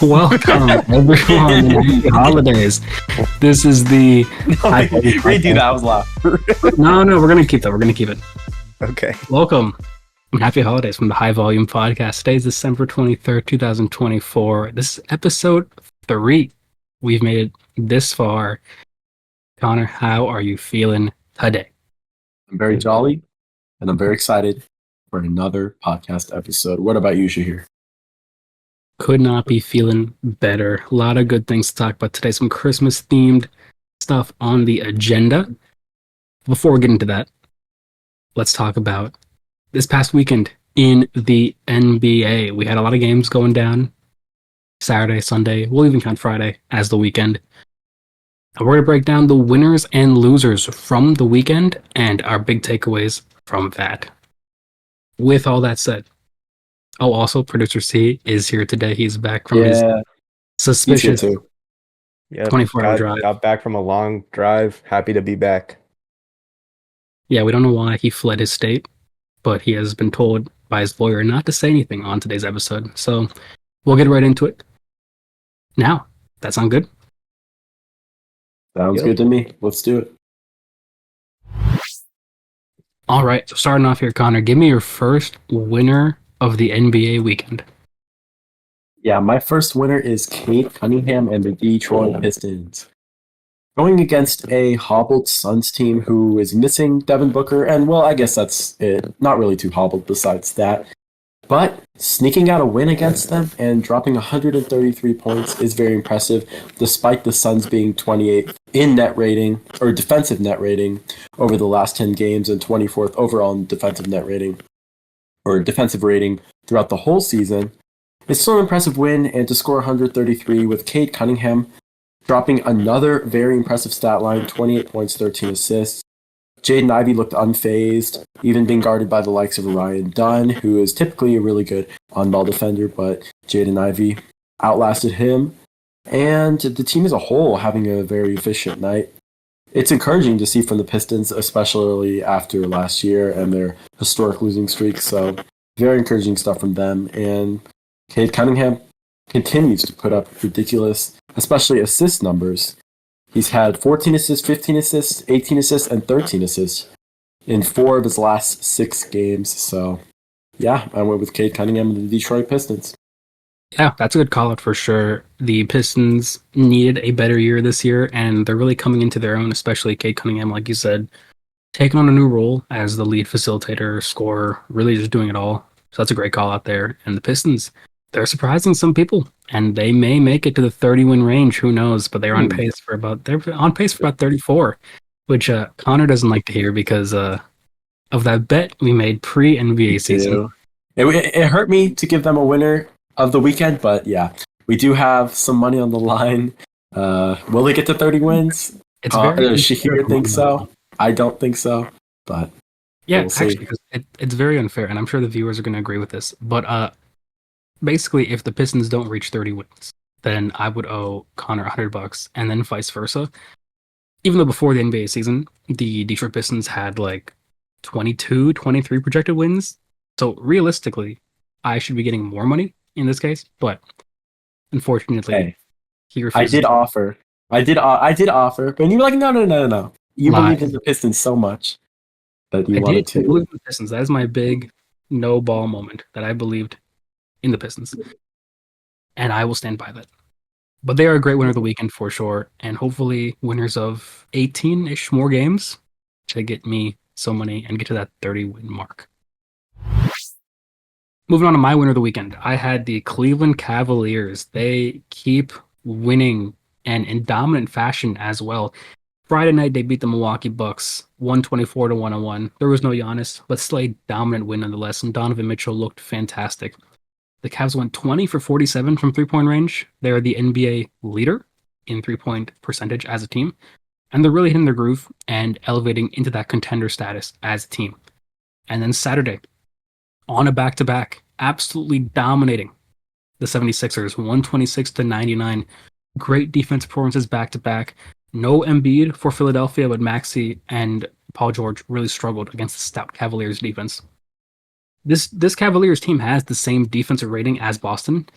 Welcome, everyone, and happy holidays. This is the Redo that. I was loud. No, we're gonna keep that. We're gonna keep it. Okay. Welcome, and happy holidays from the High Volume Podcast. Today is December 23rd, 2024. This is episode 3. We've made it this far. Connor, how are you feeling today? I'm very jolly, and I'm very excited for another podcast episode. What about you, Shaheer? Could not be feeling better. A lot of good things to talk about today. Some Christmas themed stuff on the agenda. Before we get into that, let's talk about this past weekend in the NBA. We had a lot of games going down Saturday, Sunday. We'll even count Friday as the weekend. And we're going to break down the winners and losers from the weekend and our big takeaways from that. With all that said, also, Producer C is here today. He's back from his suspicious 24-hour drive. Got back from a long drive. Happy to be back. Yeah, we don't know why he fled his state, but he has been told by his lawyer not to say anything on today's episode. So we'll get right into it. Now, that sound good? Sounds good to me. Let's do it. All right, so starting off here, Connor, give me your first winner of the NBA weekend. Yeah, my first winner is Cade Cunningham and the Detroit Pistons. Going against a hobbled Suns team who is missing Devin Booker, and well, I guess that's it. Not really too hobbled besides that. But sneaking out a win against them and dropping 133 points is very impressive, despite the Suns being 28th in net rating, or defensive net rating, over the last 10 games and 24th overall in defensive net rating, or defensive rating throughout the whole season. It's still an impressive win, and to score 133 with Cade Cunningham dropping another very impressive stat line, 28 points, 13 assists. Jaden Ivey looked unfazed, even being guarded by the likes of Ryan Dunn, who is typically a really good on-ball defender, but Jaden Ivey outlasted him. And the team as a whole having a very efficient night. It's encouraging to see from the Pistons, especially after last year and their historic losing streak. So very encouraging stuff from them. And Cade Cunningham continues to put up ridiculous, especially assist numbers. He's had 14 assists, 15 assists, 18 assists, and 13 assists in 4 of his last 6 games. So yeah, I went with Cade Cunningham and the Detroit Pistons. Yeah, that's a good call out for sure. The Pistons needed a better year this year, and they're really coming into their own, especially Cade Cunningham, like you said, taking on a new role as the lead facilitator, scorer, really just doing it all. So that's a great call out there. And the Pistons, they're surprising some people, and they may make it to the 30-win range. Who knows? But they're on pace for about 34, which Connor doesn't like to hear because of that bet we made pre-NBA season. It hurt me to give them a winner of the weekend, but yeah, we do have some money on the line. Will they get to 30 wins? Shaheer thinks so. I don't think so, but yeah, we'll actually, because it's very unfair, and I'm sure the viewers are going to agree with this. But basically, if the Pistons don't reach 30 wins, then I would owe Connor $100, and then vice versa. Even though before the NBA season, the Detroit Pistons had like 22, 23 projected wins, so realistically, I should be getting more money in this case, but unfortunately, he refused. I did offer, but you were like, no. You believe in the Pistons so much that you wanted to. I believe in the Pistons. That is my big no ball moment, that I believed in the Pistons, and I will stand by that. But they are a great winner of the weekend for sure, and hopefully winners of 18-ish more games to get me some money and get to that 30-win mark. Moving on to my winner of the weekend, I had the Cleveland Cavaliers. They keep winning and in dominant fashion as well. Friday night, they beat the Milwaukee Bucks 124-101. There was no Giannis, but still a dominant win nonetheless, and Donovan Mitchell looked fantastic. The Cavs went 20 for 47 from three-point range. They are the NBA leader in three-point percentage as a team, and they're really hitting their groove and elevating into that contender status as a team. And then Saturday, on a back-to-back, absolutely dominating the 76ers, 126-99. Great defense performances back-to-back. No Embiid for Philadelphia, but Maxey and Paul George really struggled against the stout Cavaliers defense. This Cavaliers team has the same defensive rating as Boston,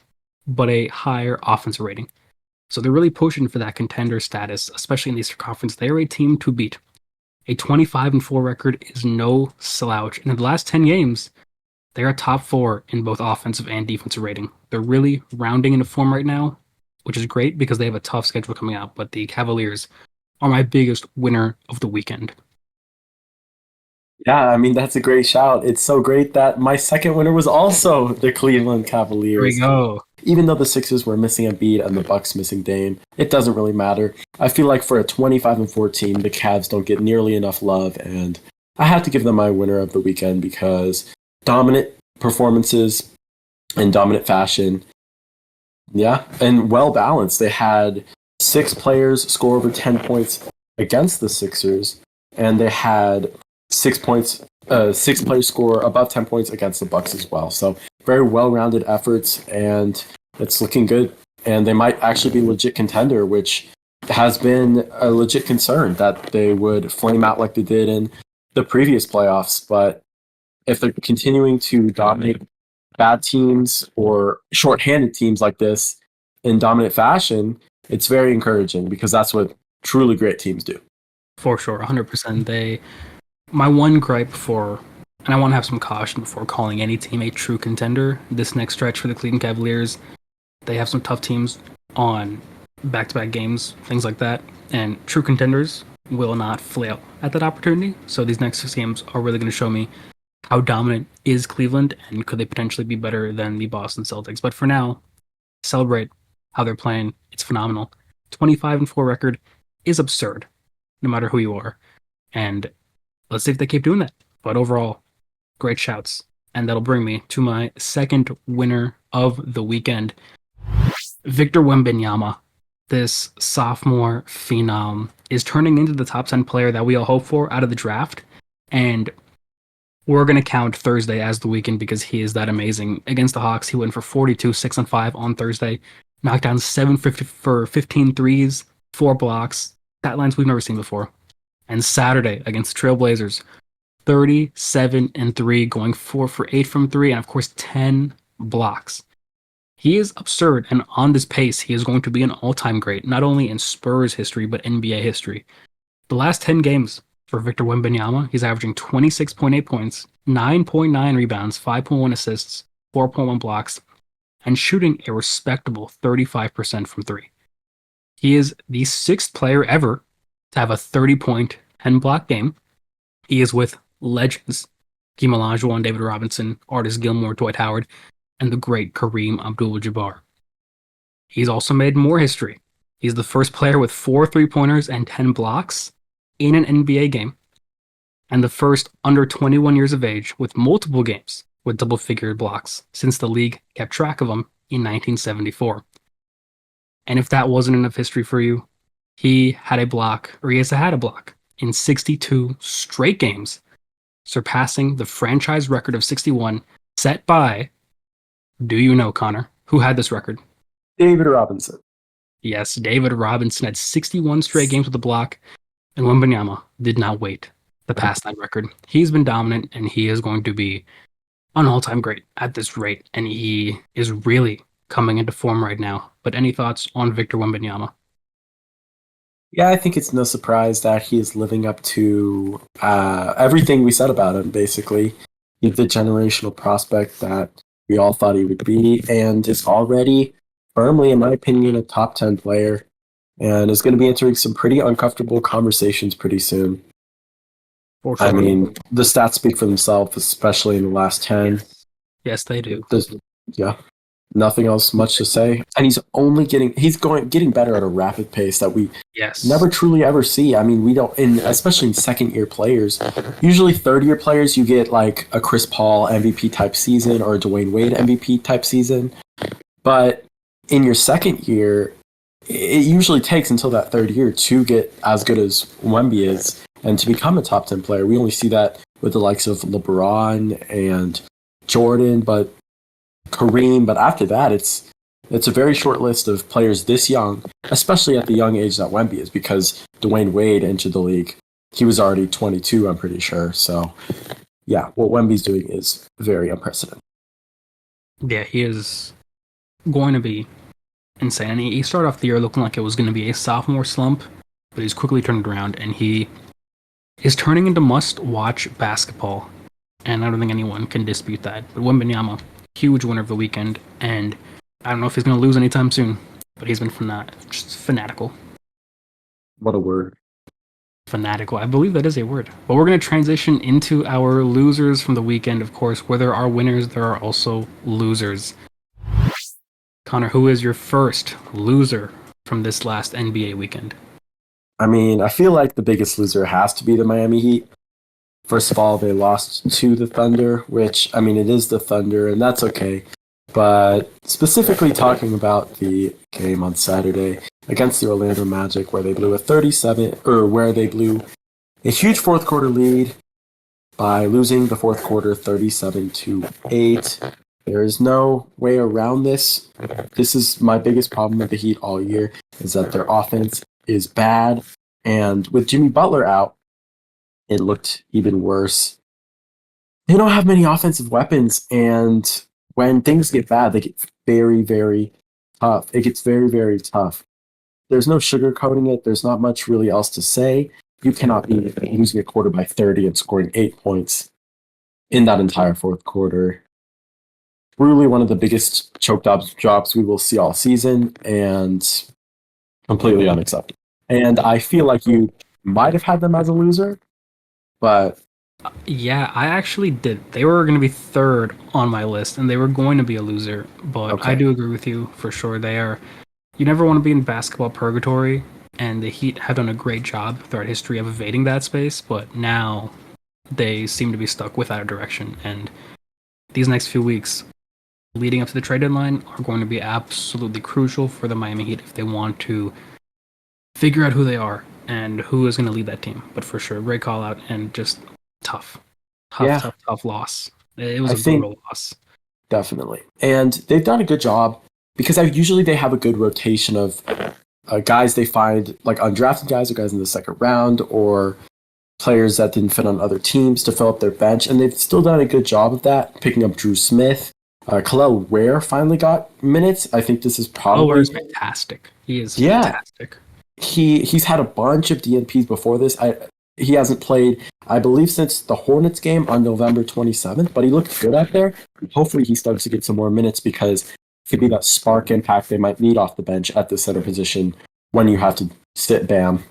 but a higher offensive rating. So they're really pushing for that contender status, especially in the Eastern Conference. They are a team to beat. A 25-4 record is no slouch. And in the last 10 games, they are top 4 in both offensive and defensive rating. They're really rounding into form right now, which is great because they have a tough schedule coming out. But the Cavaliers are my biggest winner of the weekend. Yeah, I mean, that's a great shout. It's so great that my second winner was also the Cleveland Here we Cavaliers. go. Even though the Sixers were missing Embiid and the Bucks missing Dame, it doesn't really matter. I feel like for a 25-4 team, the Cavs don't get nearly enough love, and I have to give them my winner of the weekend because dominant performances in dominant fashion. Yeah, and well balanced. They had 6 players score over 10 points against the Sixers, and they had 6 points. 6 players score above 10 points against the Bucks as well. So very well-rounded efforts, and it's looking good. And they might actually be a legit contender, which has been a legit concern that they would flame out like they did in the previous playoffs. But if they're continuing to dominate bad teams or shorthanded teams like this in dominant fashion, it's very encouraging because that's what truly great teams do. For sure, 100%. My one gripe for, and I want to have some caution before calling any team a true contender this next stretch for the Cleveland Cavaliers. They have some tough teams on back-to-back games, things like that, and true contenders will not flail at that opportunity. So these next 6 games are really going to show me how dominant is Cleveland and could they potentially be better than the Boston Celtics. But for now, celebrate how they're playing. It's phenomenal. 25-4 record is absurd, no matter who you are. And let's see if they keep doing that. But overall, great shouts. And that'll bring me to my second winner of the weekend. Victor Wembanyama, this sophomore phenom, is turning into the top 10 player that we all hope for out of the draft. And we're going to count Thursday as the weekend because he is that amazing. Against the Hawks, he went for 42, 6 and 5 on Thursday. Knocked down 750 for 15 threes, 4 blocks. Stat lines we've never seen before. And Saturday against the Trailblazers, 37 and 3, going 4 for 8 from 3, and of course 10 blocks. He is absurd, and on this pace, he is going to be an all-time great, not only in Spurs history, but NBA history. The last 10 games for Victor Wembanyama, he's averaging 26.8 points, 9.9 rebounds, 5.1 assists, 4.1 blocks, and shooting a respectable 35% from 3. He is the 6th player ever to have a 30-point, 10-block game. He is with legends Hakeem Olajuwon, David Robinson, Artis Gilmore, Dwight Howard, and the great Kareem Abdul-Jabbar. He's also made more history. He's the first player with 4 3-pointers and 10 blocks in an NBA game, and the first under 21 years of age with multiple games with double-figure blocks since the league kept track of them in 1974. And if that wasn't enough history for you, he had a block in 62 straight games, surpassing the franchise record of 61 set by, do you know, Connor, who had this record? David Robinson. Yes, David Robinson had 61 straight games with a block, and Wembanyama did not wait to pass that record. He's been dominant, and he is going to be an all-time great at this rate, and he is really coming into form right now. But any thoughts on Victor Wembanyama? Yeah, I think it's no surprise that he is living up to everything we said about him, basically. He's the generational prospect that we all thought he would be, and is already firmly, in my opinion, a top 10 player, and is going to be entering some pretty uncomfortable conversations pretty soon. For sure. I mean, the stats speak for themselves, especially in the last 10. Yes, they do. Yeah. Nothing else much to say. And he's only getting better at a rapid pace that we never truly ever see. I mean, we don't, especially in second year players. Usually third year players, you get like a Chris Paul MVP type season or a Dwayne Wade MVP type season. But in your second year, it usually takes until that third year to get as good as Wemby is and to become a top 10 player. We only see that with the likes of LeBron and Jordan, but Kareem, but after that, it's a very short list of players this young, especially at the young age that Wemby is, because Dwayne Wade entered the league. He was already 22, I'm pretty sure. So, yeah, what Wemby's doing is very unprecedented. Yeah, he is going to be insane. And he started off the year looking like it was going to be a sophomore slump, but he's quickly turned around and he is turning into must-watch basketball. And I don't think anyone can dispute that. But Wembanyama, huge winner of the weekend, and I don't know if he's going to lose anytime soon, but he's been just fanatical. What a word. Fanatical. I believe that is a word. But we're going to transition into our losers from the weekend, of course. Where there are winners, there are also losers. Connor, who is your first loser from this last NBA weekend? I mean, I feel like the biggest loser has to be the Miami Heat. First of all, they lost to the Thunder, which, I mean, it is the Thunder, and that's okay. But specifically talking about the game on Saturday against the Orlando Magic, where they blew a huge fourth quarter lead by losing the fourth quarter 37-8. There is no way around this. This is my biggest problem with the Heat all year, is that their offense is bad. And with Jimmy Butler out, it looked even worse. They don't have many offensive weapons, and when things get bad, they get very, very tough. It gets very, very tough. There's no sugarcoating it. There's not much really else to say. You cannot be losing a quarter by 30 and scoring 8 points in that entire fourth quarter. Really one of the biggest choke drops we will see all season, and completely unacceptable. And I feel like you might have had them as a loser, but Yeah, I actually did. They were going to be third on my list, and they were going to be a loser. But I okay. do agree with you for sure. They are. You never want to be in basketball purgatory, and the Heat have done a great job throughout history of evading that space. But now they seem to be stuck without a direction. And these next few weeks, leading up to the trade deadline, are going to be absolutely crucial for the Miami Heat if they want to figure out who they are and who is going to lead that team. But for sure, great call out and just tough, Yeah. tough loss. It was I a think brutal loss. definitely. And they've done a good job because usually they have a good rotation of guys they find, like undrafted guys or guys in the second round, or players that didn't fit on other teams to fill up their bench. And they've still done a good job of that, picking up Drew Smith. Khalil Ware finally got minutes. I think this is probably... Oh, he's fantastic. He is Yeah. fantastic. He's had a bunch of DNPs before this. He hasn't played, I believe, since the Hornets game on November 27th, but he looked good out there. Hopefully he starts to get some more minutes because it could be that spark impact they might need off the bench at the center position when you have to sit Bam.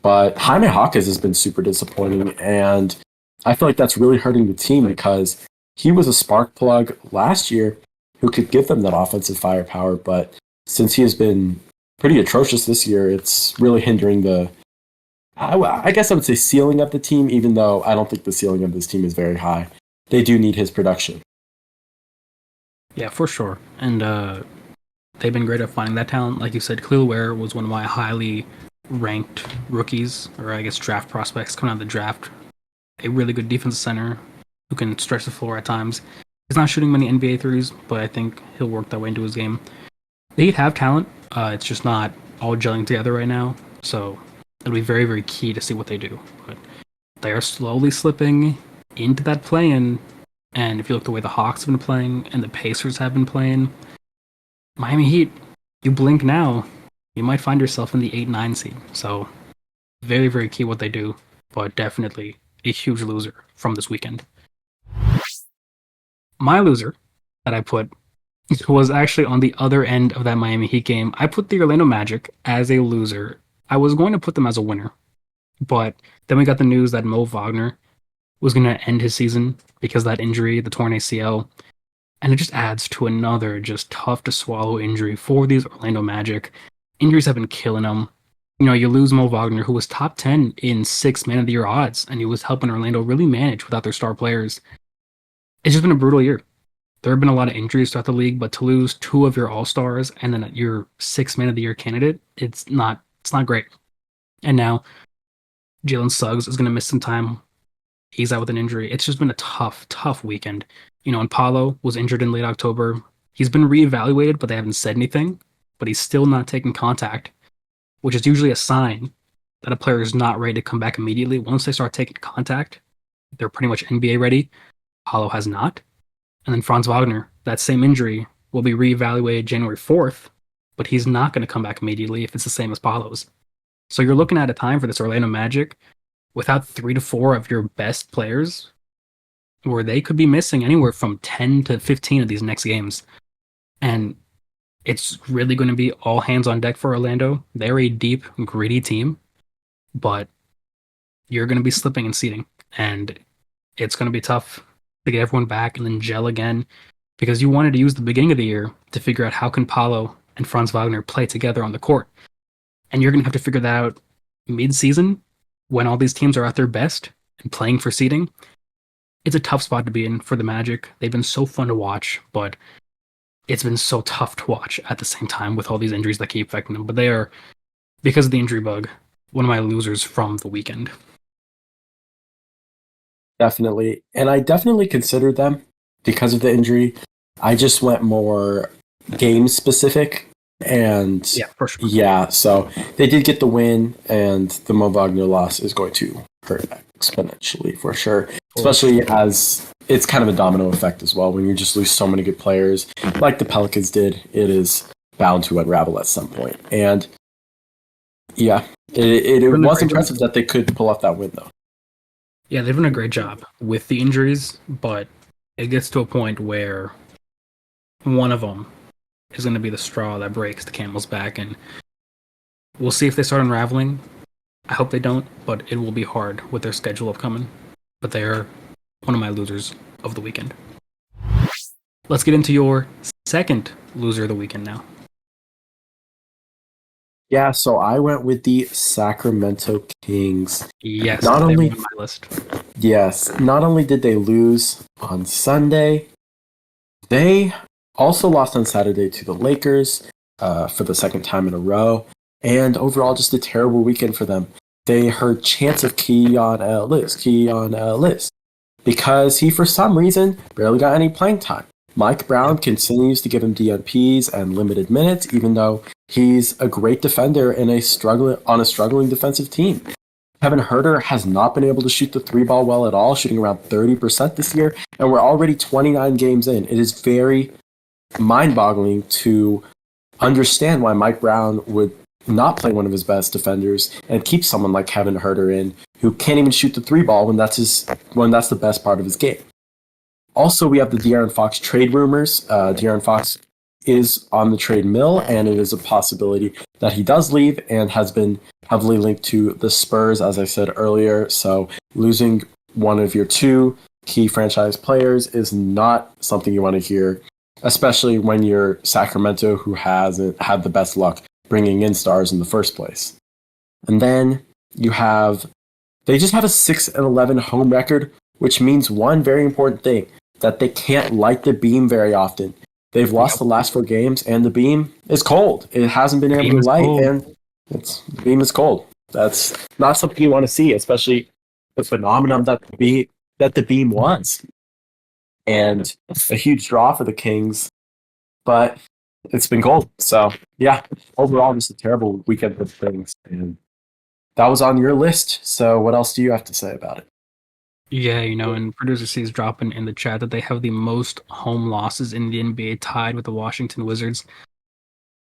But Jaime Hawkins has been super disappointing, and I feel like that's really hurting the team because he was a spark plug last year who could give them that offensive firepower, but since he has been pretty atrocious this year, it's really hindering I guess I would say ceiling of the team, even though I don't think the ceiling of this team is very high. They do need his production. Yeah, for sure. And they've been great at finding that talent. Like you said, Khalil Ware was one of my highly ranked rookies, or I guess draft prospects coming out of the draft. A really good defensive center who can stretch the floor at times. He's not shooting many NBA threes, but I think he'll work that way into his game. They have talent. It's just not all gelling together right now. So it'll be very, very key to see what they do. But they are slowly slipping into that play-in. And if you look the way the Hawks have been playing and the Pacers have been playing, Miami Heat, you blink now, you might find yourself in the 8-9 seed. So very, very key what they do, but definitely a huge loser from this weekend. My loser that I put was actually on the other end of that Miami Heat game. I put the Orlando Magic as a loser. I was going to put them as a winner, but then we got the news that Mo Wagner was going to end his season because of that injury, the torn ACL. And it just adds to another just tough to swallow injury for these Orlando Magic. Injuries have been killing them. You know, you lose Mo Wagner, who was top 10 in 6 Man of the Year odds, and he was helping Orlando really manage without their star players. It's just been a brutal year. There have been a lot of injuries throughout the league, but to lose 2 of your All-Stars and then your 6 Man of the Year candidate, it's not great. And now Jalen Suggs is going to miss some time. He's out with an injury. It's just been a tough weekend. You know, and Paulo was injured in late October. He's been reevaluated, but they haven't said anything. But he's still not taking contact, which is usually a sign that a player is not ready to come back immediately. Once they start taking contact, they're pretty much NBA ready. Paulo has not. And then Franz Wagner, that same injury will be reevaluated January 4th, but he's not going to come back immediately if it's the same as Paolo's. So you're looking at a time for this Orlando Magic without 3 to 4 of your best players, where they could be missing anywhere from 10 to 15 of these next games. And it's really going to be all hands on deck for Orlando. They're a deep, gritty team, but you're going to be slipping in seeding. And it's going to be tough to get everyone back and then gel again, because you wanted to use the beginning of the year to figure out how can Paolo and Franz Wagner play together on the court. And you're going to have to figure that out mid-season when all these teams are at their best and playing for seeding. It's a tough spot to be in for the Magic. They've been so fun to watch, but it's been so tough to watch at the same time with all these injuries that keep affecting them. But they are, because of the injury bug, one of my losers from the weekend. Definitely. And I definitely considered them because of the injury. I just went more game specific. And Yeah, for sure. yeah, so they did get the win, and the Mo Wagner loss is going to hurt exponentially for sure. Especially as it's kind of a domino effect as well. When you just lose so many good players, like the Pelicans did, it is bound to unravel at some point. And yeah, it was impressive that they could pull off that win, though. Yeah, they've done a great job with the injuries, but it gets to a point where one of them is going to be the straw that breaks the camel's back, and we'll see if they start unraveling. I hope they don't, but it will be hard with their schedule upcoming. But they are one of my losers of the weekend. Let's get into your second loser of the weekend now. Yeah, so I went with the Sacramento Kings. Yes, Not they only were on my list. Yes, not only did they lose on Sunday, they also lost on Saturday to the Lakers for the second time in a row. And overall, just a terrible weekend for them. They heard chants of Keon Ellis, because he, for some reason, barely got any playing time. Mike Brown continues to give him DNPs and limited minutes, even though he's a great defender in on a struggling defensive team. Kevin Huerter has not been able to shoot the three ball well at all, shooting around 30% this year, and we're already 29 games in. It is very mind-boggling to understand why Mike Brown would not play one of his best defenders and keep someone like Kevin Huerter in, who can't even shoot the three ball when that's the best part of his game. Also, we have the De'Aaron Fox trade rumors. De'Aaron Fox is on the trade mill, and it is a possibility that he does leave, and has been heavily linked to the Spurs, as I said earlier. So losing one of your two key franchise players is not something you want to hear, especially when you're Sacramento, who hasn't had the best luck bringing in stars in the first place. And then they just have a 6-11 home record, which means one very important thing, that they can't light the beam very often. They've lost the last 4 games, and the beam is cold. It hasn't been able to light, and the beam is cold. That's not something you want to see, especially the phenomenon that the beam was. And a huge draw for the Kings, but it's been cold. So, yeah, overall, just a terrible weekend for the Kings. And that was on your list, so what else do you have to say about it? Yeah, and producer C is dropping in the chat that they have the most home losses in the NBA, tied with the Washington Wizards.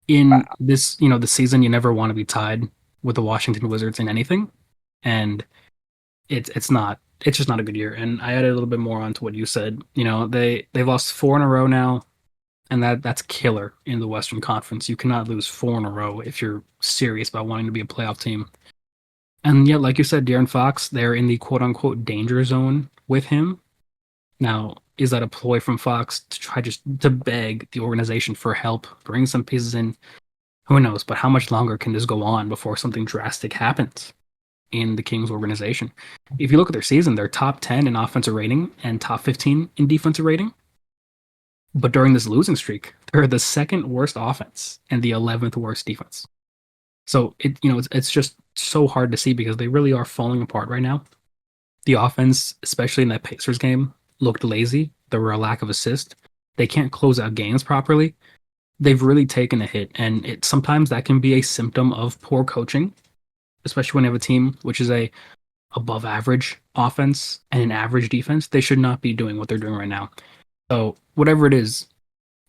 In this, the season, you never want to be tied with the Washington Wizards in anything, and it's just not a good year. And I added a little bit more onto what you said. They've lost 4 in a row now, and that's killer in the Western Conference. You cannot lose 4 in a row if you're serious about wanting to be a playoff team. And yeah, like you said, De'Aaron Fox, they're in the quote-unquote danger zone with him. Now, is that a ploy from Fox to try just to beg the organization for help, bring some pieces in? Who knows? But how much longer can this go on before something drastic happens in the Kings organization? If you look at their season, they're top 10 in offensive rating and top 15 in defensive rating. But during this losing streak, they're the second worst offense and the 11th worst defense. So it's just so hard to see, because they really are falling apart right now. The offense, especially in that Pacers game, looked lazy. There were a lack of assist. They can't close out games properly. They've really taken a hit, and sometimes that can be a symptom of poor coaching, especially when you have a team which is a above average offense and an average defense. They should not be doing what they're doing right now. So whatever it is,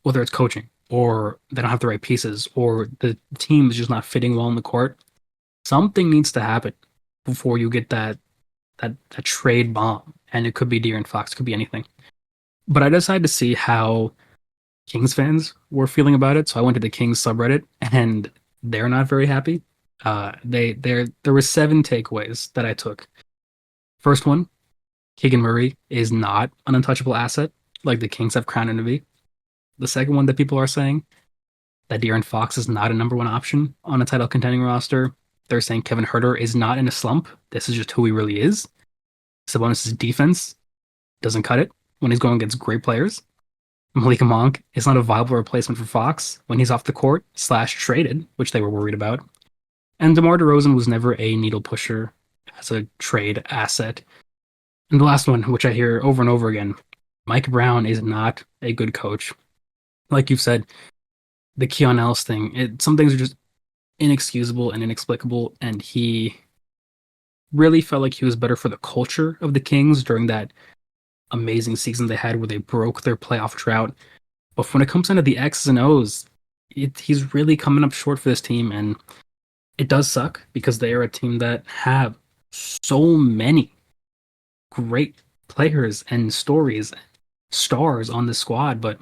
whether it's coaching, or they don't have the right pieces, or the team is just not fitting well on the court. Something needs to happen before you get that trade bomb, and it could be De'Aaron Fox, could be anything. But I decided to see how Kings fans were feeling about it, so I went to the Kings subreddit, and they're not very happy. There were 7 takeaways that I took. First one, Keegan Murray is not an untouchable asset like the Kings have crowned him to be. The second one that people are saying, that De'Aaron Fox is not a number one option on a title contending roster. They're saying Kevin Huerter is not in a slump. This is just who he really is. Sabonis' defense doesn't cut it when he's going against great players. Malik Monk is not a viable replacement for Fox when he's off the court / traded, which they were worried about. And DeMar DeRozan was never a needle pusher as a trade asset. And the last one, which I hear over and over again, Mike Brown is not a good coach. Like you've said, the Keon Ellis thing, some things are just inexcusable and inexplicable, and he really felt like he was better for the culture of the Kings during that amazing season they had where they broke their playoff drought. But when it comes down to the X's and O's, he's really coming up short for this team, and it does suck because they are a team that have so many great players and stories, stars on the squad, but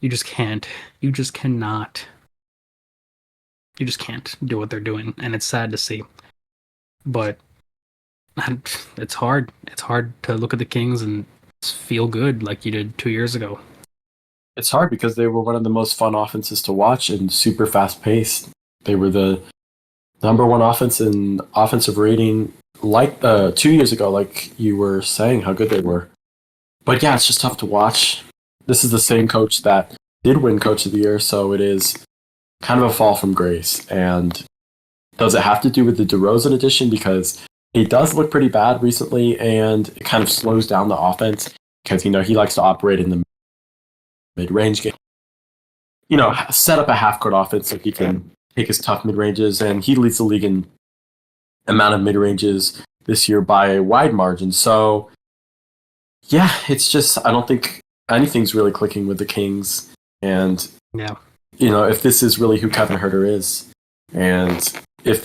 you just can't. You just cannot. You just can't do what they're doing, and it's sad to see. But it's hard. It's hard to look at the Kings and feel good like you did 2 years ago. It's hard because they were one of the most fun offenses to watch and super fast paced. They were the number one offense in offensive rating, like 2 years ago, like you were saying, how good they were. But yeah, it's just tough to watch. This is the same coach that did win Coach of the Year, so it is kind of a fall from grace. And does it have to do with the DeRozan addition? Because he does look pretty bad recently, and it kind of slows down the offense because, he likes to operate in the mid-range game. Set up a half-court offense so he can take his tough mid-ranges, and he leads the league in amount of mid-ranges this year by a wide margin. So, yeah, it's just, I don't think anything's really clicking with the Kings. And, Yeah. If this is really who Kevin Huerter is, and if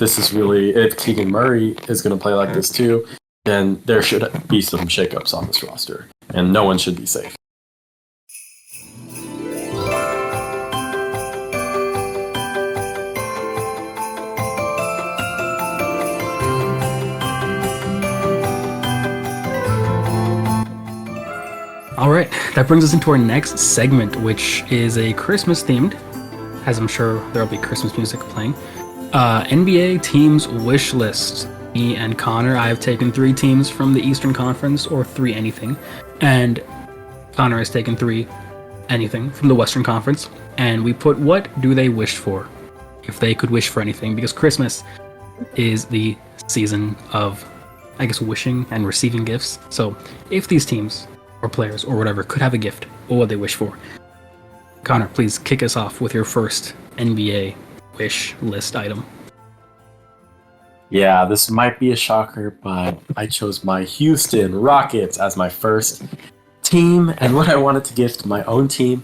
Keegan Murray is going to play like this too, then there should be some shakeups on this roster, and no one should be safe. All right, that brings us into our next segment, which is a Christmas themed, as I'm sure there'll be Christmas music playing. NBA teams wish list. Me and Connor, I have taken 3 teams from the Eastern Conference, or 3 anything, and Connor has taken 3 anything from the Western Conference, and we put what do they wish for, if they could wish for anything, because Christmas is the season of, I guess, wishing and receiving gifts. So if these teams or players or whatever could have a gift, what would they wish for? Connor, please kick us off with your first NBA wish list item. Yeah, this might be a shocker, but I chose my Houston Rockets as my first team, and what I wanted to gift my own team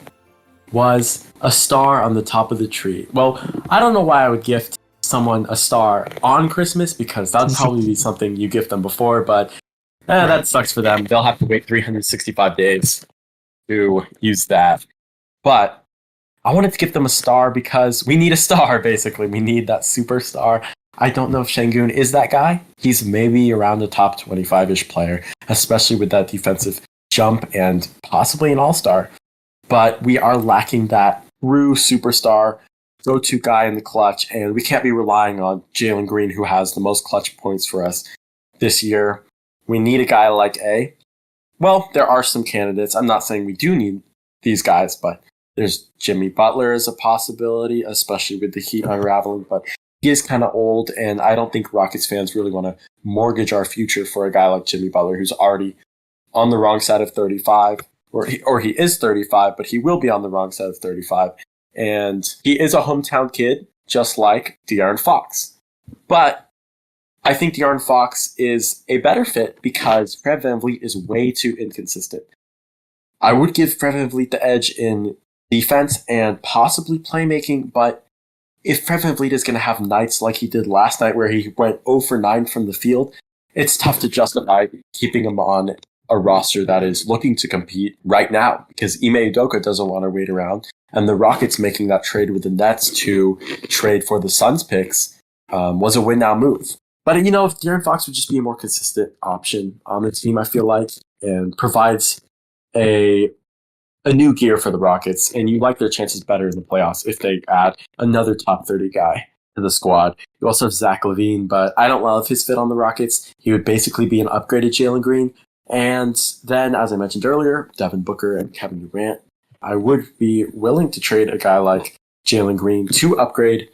was a star on the top of the tree. Well, I don't know why I would gift someone a star on Christmas, because that would probably be something you gift them before, but that sucks for them. They'll have to wait 365 days to use that. But I wanted to give them a star because we need a star, basically. We need that superstar. I don't know if Şengün is that guy. He's maybe around the top 25-ish player, especially with that defensive jump and possibly an all-star. But we are lacking that true superstar, go-to guy in the clutch, and we can't be relying on Jalen Green, who has the most clutch points for us this year. We need a guy like A. Well, there are some candidates. I'm not saying we do need these guys, but there's Jimmy Butler as a possibility, especially with the Heat unraveling, but he is kind of old, and I don't think Rockets fans really want to mortgage our future for a guy like Jimmy Butler, who's already on the wrong side of 35, or he is 35, but he will be on the wrong side of 35. And he is a hometown kid, just like De'Aaron Fox. But I think De'Aaron Fox is a better fit because Fred VanVleet is way too inconsistent. I would give Fred VanVleet the edge in defense and possibly playmaking, but if Fred VanVleet is going to have nights like he did last night where he went 0 for 9 from the field, it's tough to justify keeping him on a roster that is looking to compete right now because Ime Udoka doesn't want to wait around. And the Rockets making that trade with the Nets to trade for the Suns picks was a win-now move. But, if De'Aaron Fox would just be a more consistent option on the team, I feel like, and provides a new gear for the Rockets, and you like their chances better in the playoffs if they add another top 30 guy to the squad. You also have Zach LaVine, but I don't love his fit on the Rockets. He would basically be an upgraded Jalen Green. And then, as I mentioned earlier, Devin Booker and Kevin Durant. I would be willing to trade a guy like Jalen Green to upgrade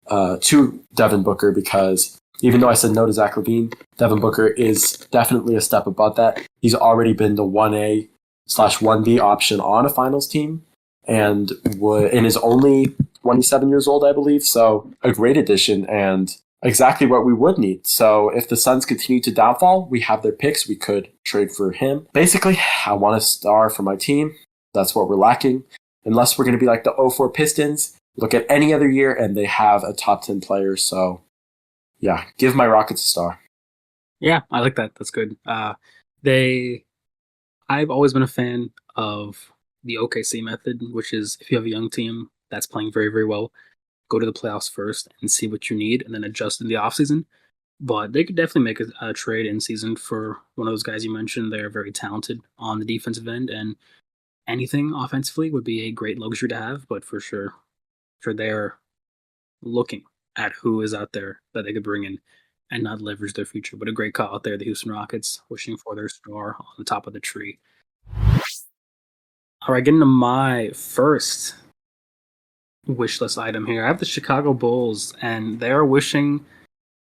to Devin Booker because even though I said no to Zach LaVine, Devin Booker is definitely a step above that. He's already been the 1A/1B option on a finals team and is only 27 years old, I believe. So a great addition and exactly what we would need. So if the Suns continue to downfall, we have their picks. We could trade for him. Basically, I want a star for my team. That's what we're lacking. Unless we're going to be like the 0-4 Pistons, look at any other year and they have a top 10 player. So yeah, give my Rockets a star. Yeah, I like that. That's good. I've always been a fan of the OKC method, which is if you have a young team that's playing very, very well, go to the playoffs first and see what you need and then adjust in the offseason. But they could definitely make a trade in season for one of those guys you mentioned. They're very talented on the defensive end, and anything offensively would be a great luxury to have. But for sure they're looking at who is out there that they could bring in and not leverage their future. But a great call out there, the Houston Rockets, wishing for their star on the top of the tree. All right, getting to my first wish list item here. I have the Chicago Bulls, and they're wishing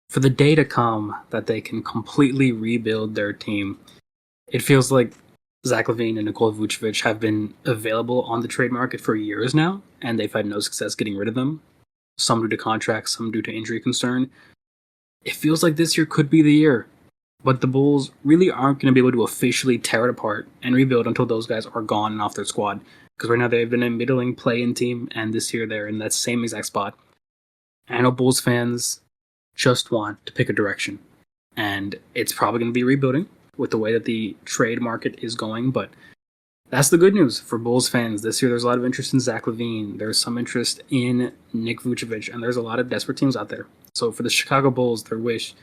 for the day to come that they can completely rebuild their team. It feels like Zach LaVine and Nikola Vucevic have been available on the trade market for years now, and they've had no success getting rid of them. Some due to contracts, some due to injury concern. It feels like this year could be the year, but the Bulls really aren't going to be able to officially tear it apart and rebuild until those guys are gone and off their squad. Because right now they've been a middling play-in team, and this year they're in that same exact spot. I know Bulls fans just want to pick a direction, and it's probably going to be rebuilding with the way that the trade market is going, but that's the good news for Bulls fans. This year there's a lot of interest in Zach LaVine, there's some interest in Nick Vucevic, and there's a lot of desperate teams out there. So for the Chicago Bulls, their wish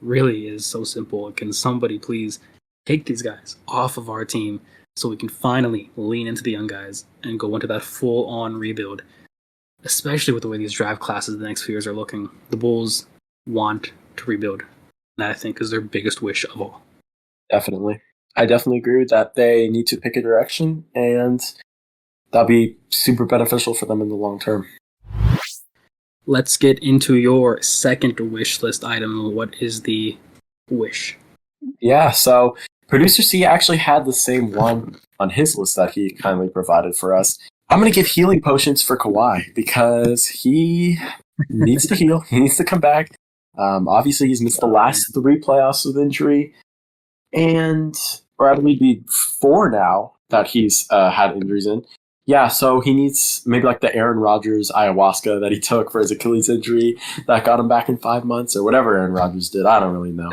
really is so simple. Can somebody please take these guys off of our team so we can finally lean into the young guys and go into that full-on rebuild, especially with the way these draft classes the next few years are looking. The Bulls want to rebuild. That, I think, is their biggest wish of all. Definitely. I definitely agree with that. They need to pick a direction, and that'll be super beneficial for them in the long term. Let's get into your second wish list item. What is the wish? Yeah, so Producer C actually had the same one on his list that he kindly provided for us. I'm going to give healing potions for Kawhi because he needs to heal. He needs to come back. Obviously, he's missed the last 3 playoffs with injury. Or I believe be 4 now that he's had injuries in. Yeah, so he needs maybe like the Aaron Rodgers ayahuasca that he took for his Achilles injury that got him back in 5 months or whatever Aaron Rodgers did. I don't really know.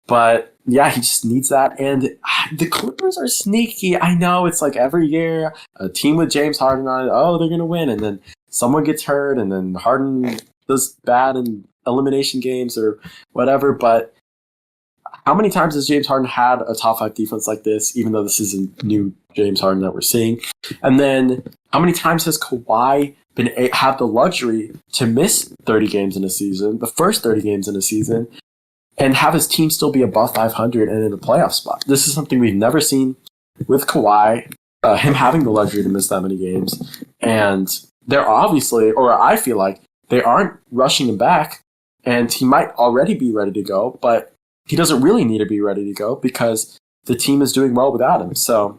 But yeah, he just needs that. And the Clippers are sneaky. I know it's like every year, a team with James Harden on it, oh, they're going to win. And then someone gets hurt and then Harden does bad in elimination games or whatever. But how many times has James Harden had a top 5 defense like this, even though this isn't new James Harden that we're seeing? And then how many times has Kawhi had the luxury to miss 30 games in a season, the first 30 games in a season, and have his team still be above 500 and in a playoff spot? This is something we've never seen with Kawhi, him having the luxury to miss that many games. And they're obviously, or I feel like, they aren't rushing him back, and he might already be ready to go, but he doesn't really need to be ready to go because the team is doing well without him. So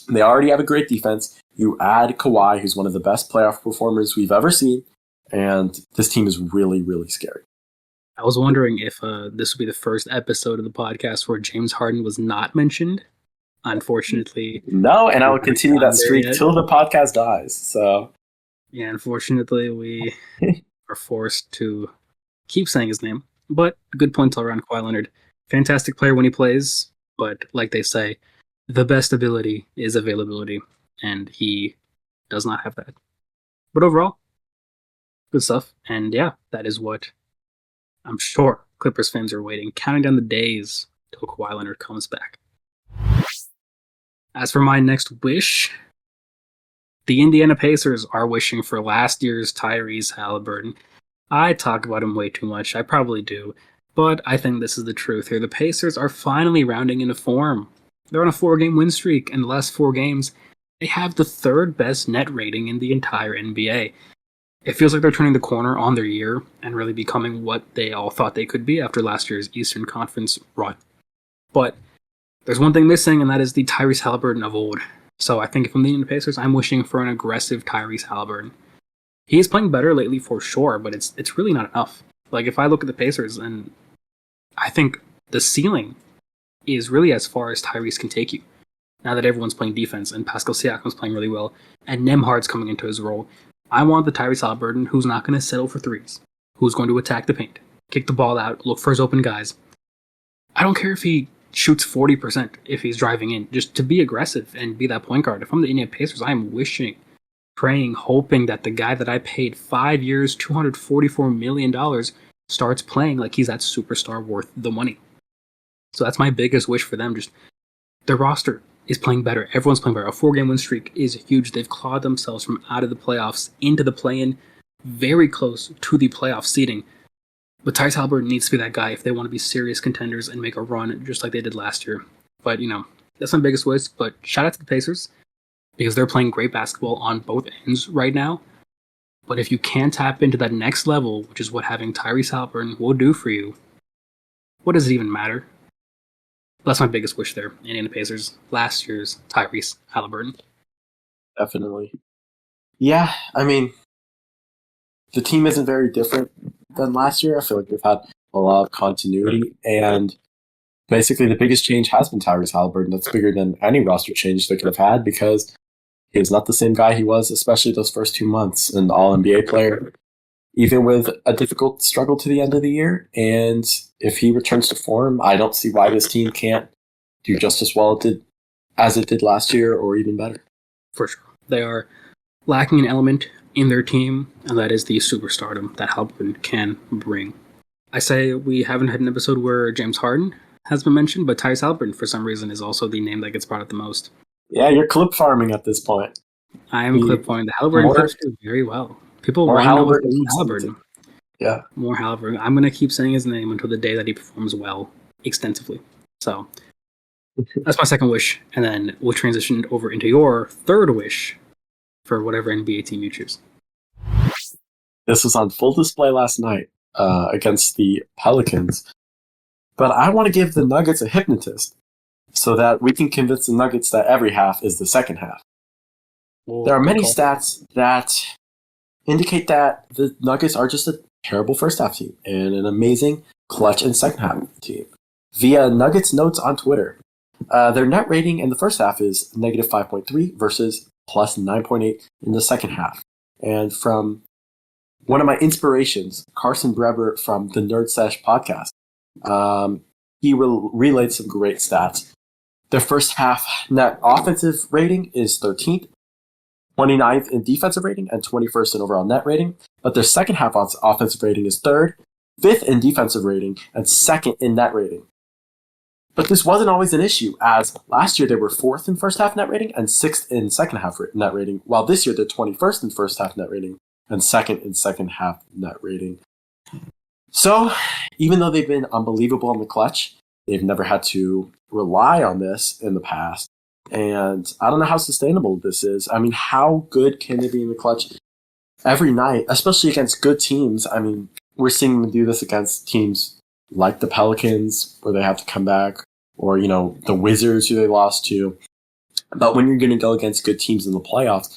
they already have a great defense. You add Kawhi, who's one of the best playoff performers we've ever seen, and this team is really, really scary. I was wondering if this would be the first episode of the podcast where James Harden was not mentioned. Unfortunately, No, and I will we haven't continue that gotten there streak yet. till the podcast dies. So Yeah, unfortunately, we are forced to keep saying his name. But good points all around Kawhi Leonard. Fantastic player when he plays, but like they say, the best ability is availability, and he does not have that. But overall, good stuff. And yeah, that is what I'm sure Clippers fans are waiting, counting down the days till Kawhi Leonard comes back. As for my next wish, the Indiana Pacers are wishing for last year's Tyrese Halliburton. I talk about him way too much, I probably do, but I think this is the truth here. The Pacers are finally rounding into form. They're on a 4-game win streak. In the last 4 games, they have the 3rd best net rating in the entire NBA. It feels like they're turning the corner on their year and really becoming what they all thought they could be after last year's Eastern Conference run. But there's one thing missing, and that is the Tyrese Halliburton of old. So I think if I'm leading the Pacers, I'm wishing for an aggressive Tyrese Halliburton. He is playing better lately for sure, but it's really not enough. Like, if I look at the Pacers, and I think the ceiling is really as far as Tyrese can take you. Now that everyone's playing defense and Pascal Siakam's playing really well, and Nemhard's coming into his role, I want the Tyrese Halliburton who's not going to settle for threes, who's going to attack the paint, kick the ball out, look for his open guys. I don't care if he shoots 40% if he's driving in, just to be aggressive and be that point guard. If I'm the Indiana Pacers, I'm wishing, praying, hoping that the guy that I paid 5 years, $244 million starts playing like he's that superstar worth the money. So that's my biggest wish for them. Just their roster is playing better. Everyone's playing better. A 4-game win streak is huge. They've clawed themselves from out of the playoffs into the play-in, very close to the playoff seeding. But Tyrese Halliburton needs to be that guy if they want to be serious contenders and make a run just like they did last year. But, that's my biggest wish. But shout out to the Pacers because they're playing great basketball on both ends right now. But if you can tap into that next level, which is what having Tyrese Halliburton will do for you, what does it even matter? That's my biggest wish there. Indiana Pacers, last year's Tyrese Halliburton. definitely. Yeah, I mean, the team isn't very different than last year. I feel like they've had a lot of continuity, and basically the biggest change has been Tyrese Halliburton. That's bigger than any roster change they could have had because he's not the same guy he was, especially those first 2 months, an All-NBA player, even with a difficult struggle to the end of the year. And if he returns to form, I don't see why this team can't do just as well as it did last year or even better. For sure. They are lacking an element in their team, and that is the superstardom that Halliburton can bring. I say we haven't had an episode where James Harden has been mentioned, but Tyrese Halliburton, for some reason, is also the name that gets brought up the most. Yeah, you're clip farming at this point. I am clip pointing. The Halliburton clips do very well. People want to know what's Halliburton. Yeah. More Halliburton. I'm going to keep saying his name until the day that he performs well extensively. So that's my second wish. And then we'll transition over into your third wish for whatever NBA team you choose. This was on full display last night against the Pelicans. But I want to give the Nuggets a hypnotist so that we can convince the Nuggets that every half is the second half. There are many stats that indicate that the Nuggets are just a terrible first half team and an amazing clutch and second half team. Via Nuggets Notes on Twitter, their net rating in the first half is negative 5.3 versus plus 9.8 in the second half. And from one of my inspirations, Carson Breber from the Nerd Sesh podcast, he relayed some great stats. Their first half net offensive rating is 13th, 29th in defensive rating, and 21st in overall net rating. But their second half offensive rating is 3rd, 5th in defensive rating, and 2nd in net rating. But this wasn't always an issue, as last year they were 4th in first half net rating and 6th in second half net rating, while this year they're 21st in first half net rating and 2nd in second half net rating. So, even though they've been unbelievable in the clutch, they've never had to rely on this in the past. And I don't know how sustainable this is. I mean, how good can they be in the clutch every night, especially against good teams? I mean, we're seeing them do this against teams like the Pelicans, where they have to come back, or, the Wizards, who they lost to. But when you're going to go against good teams in the playoffs,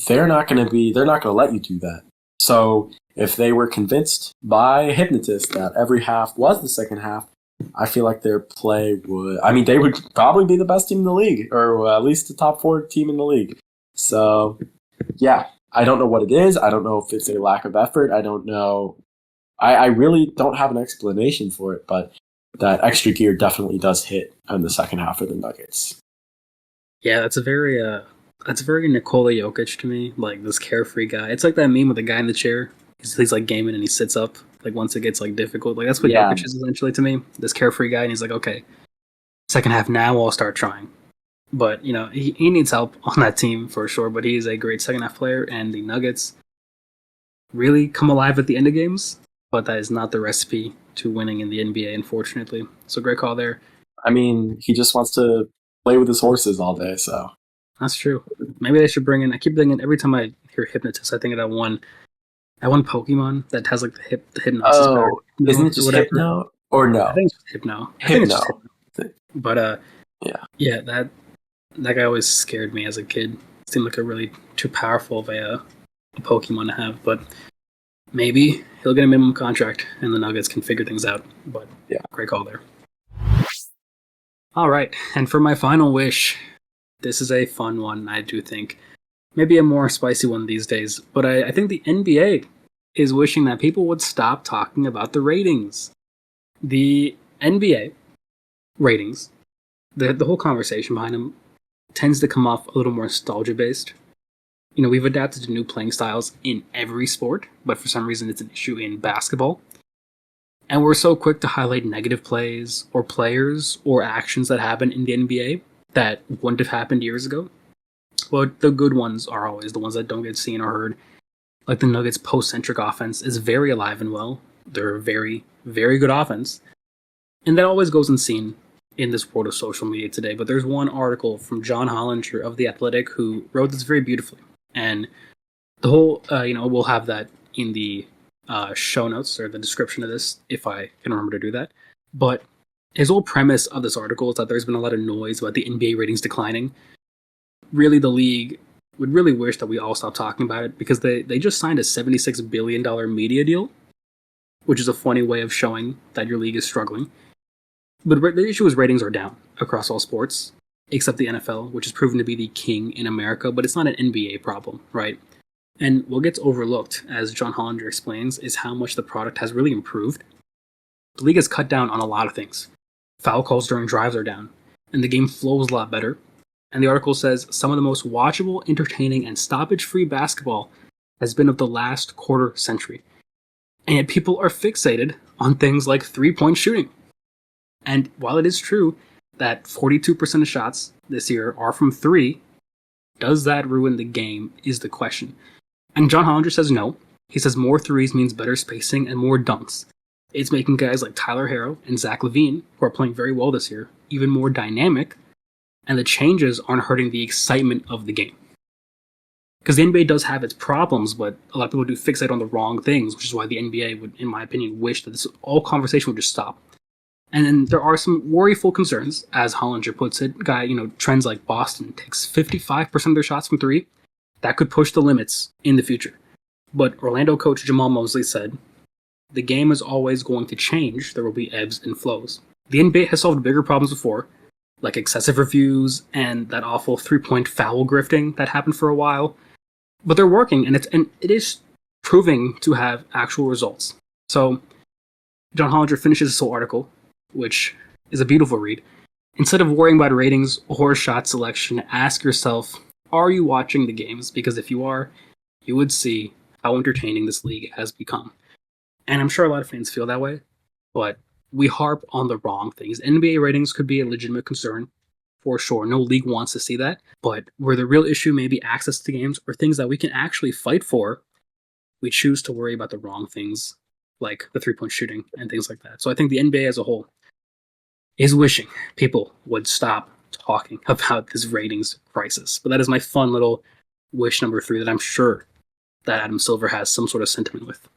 they're not going to let you do that. So if they were convinced by a hypnotist that every half was the second half, I feel like their play would. I mean, they would probably be the best team in the league, or at least the top 4 team in the league. So, yeah, I don't know what it is. I don't know if it's a lack of effort. I don't know. I really don't have an explanation for it, but that extra gear definitely does hit in the second half of the Nuggets. Yeah, that's very Nikola Jokic to me, like this carefree guy. It's like that meme with the guy in the chair. He's like gaming and he sits up like once it gets like difficult. Like that's what Yeah. Jokic is essentially to me. This carefree guy, and he's like, okay, second half now I'll start trying. But he needs help on that team for sure. But he's a great second half player, and the Nuggets really come alive at the end of games. But that is not the recipe to winning in the NBA, unfortunately. So great call there. I mean, he just wants to play with his horses all day, so. That's true. Maybe they should bring in. I keep thinking every time I hear hypnotist, I think of that one Pokemon that has like the hypnosis power. Isn't it just Hypno? Or no? I think it's Hypno. I think it's just Hypno. But yeah, that guy always scared me as a kid. Seemed like a really too powerful of a Pokemon to have. But maybe he'll get a minimum contract, and the Nuggets can figure things out. But yeah, great call there. All right, and for my final wish, this is a fun one, I do think. Maybe a more spicy one these days, but I think the NBA is wishing that people would stop talking about the ratings. The NBA ratings, the whole conversation behind them, tends to come off a little more nostalgia-based. We've adapted to new playing styles in every sport, but for some reason it's an issue in basketball. And we're so quick to highlight negative plays or players or actions that happen in the NBA that wouldn't have happened years ago. Well, the good ones are always the ones that don't get seen or heard. Like the Nuggets' post-centric offense is very alive and well. They're a very, very good offense. And that always goes unseen in this world of social media today. But there's one article from John Hollinger of The Athletic who wrote this very beautifully. And the whole, we'll have that in the show notes or the description of this if I can remember to do that. But his whole premise of this article is that there's been a lot of noise about the NBA ratings declining. Really, the league would really wish that we all stop talking about it because they just signed a $76 billion media deal, which is a funny way of showing that your league is struggling. But the issue is ratings are down across all sports, except the NFL, which is proven to be the king in America, but it's not an NBA problem, right? And what gets overlooked, as John Hollinger explains, is how much the product has really improved. The league has cut down on a lot of things. Foul calls during drives are down, and the game flows a lot better. And the article says some of the most watchable, entertaining, and stoppage-free basketball has been of the last quarter century. And yet people are fixated on things like three-point shooting. And while it is true that 42% of shots this year are from three, does that ruin the game is the question. And John Hollinger says no. He says more threes means better spacing and more dunks. It's making guys like Tyler Herro and Zach LaVine, who are playing very well this year, even more dynamic, and the changes aren't hurting the excitement of the game. Because the NBA does have its problems, but a lot of people do fixate on the wrong things, which is why the NBA would, in my opinion, wish that this all conversation would just stop. And then there are some worryful concerns, as Hollinger puts it. Trends like Boston takes 55% of their shots from three. That could push the limits in the future. But Orlando coach Jamal Mosley said, the game is always going to change. There will be ebbs and flows. The NBA has solved bigger problems before, like excessive reviews and that awful three-point foul grifting that happened for a while. But they're working, and it is proving to have actual results. So John Hollinger finishes this whole article, which is a beautiful read. Instead of worrying about ratings or shot selection, ask yourself, are you watching the games? Because if you are, you would see how entertaining this league has become. And I'm sure a lot of fans feel that way, but we harp on the wrong things. NBA ratings could be a legitimate concern, for sure. No league wants to see that. But where the real issue may be access to games or things that we can actually fight for, we choose to worry about the wrong things, like the three-point shooting and things like that. So I think the NBA as a whole is wishing people would stop talking about this ratings crisis. But that is my fun little wish number 3 that I'm sure that Adam Silver has some sort of sentiment with.